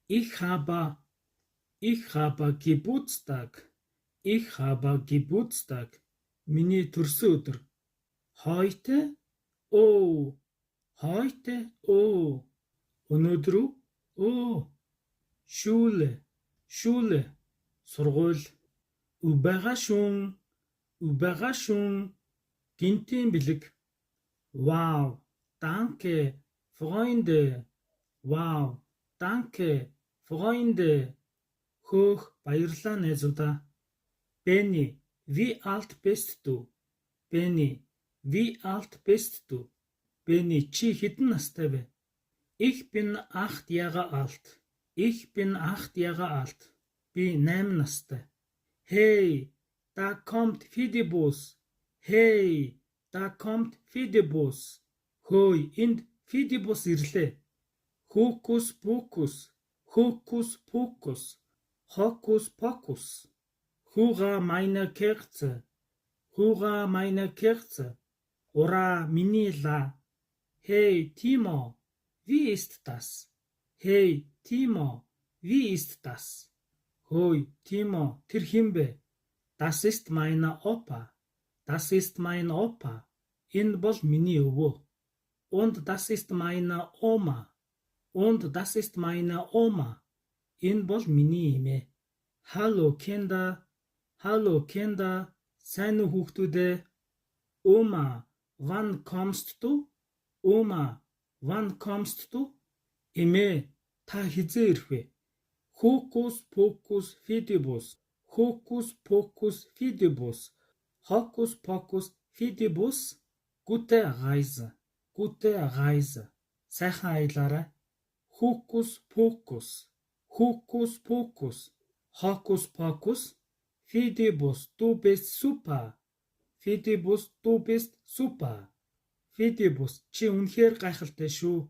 Ich habe Geburtstag. Ich habe Geburtstag. Миний төрсөн өдөр. Heute? Oh. Heute? Oh. Өнөөдөр үү? Oh. Schule. Schule. Сургууль. Überraschung. Überraschung. Гинтийн бэлэг. Wow. Danke, Freunde. Wow. Danke, Freunde. Хөөх, баярлалаа найзуудаа. Benny, wie alt bist du? Benny, wie alt bist du? Benny, чи хэдэн настай вэ? Ich bin 8 Jahre alt. Ich bin 8 Jahre alt. Би 8 настай. Hey, da kommt Fidibus. Hey, da kommt Fidibus. Хөөе, энд Fidibus ирлээ. Hokus pokus. Hokus pokus. Hokus pokus. Hurra meine Kerze. Hurra meine Kerze. Ура, миний ла. Hey, Timo, wie ist das? Hey, Timo, wie ist das? Hoi, Timo, тэр хэн бэ? Das ist mein Opa. Das ist mein Opa. Энэ бол миний өвөө. Und das ist meine Oma. Und das ist meine Oma. Энэ бол миний эмээ. Hallo Kinder. Hallo Kinder. Сайн уу хүүхдүүд ээ? Oma, wann kommst du? Oma, wann kommst du? Эмээ, та хизээ ирэх вэ? Hokus pokus fidibus. Hokus pokus fidibus. Hokus pokus fidibus. Gute Reise. Gute Reise. Сайхан аялаарай. Hokus pokus. Hokus pokus. Hokus pokus. Fidibus, du bist super. Fidibus, du bist super. Fidibus, чи үнэхээр гайхалтай шүү.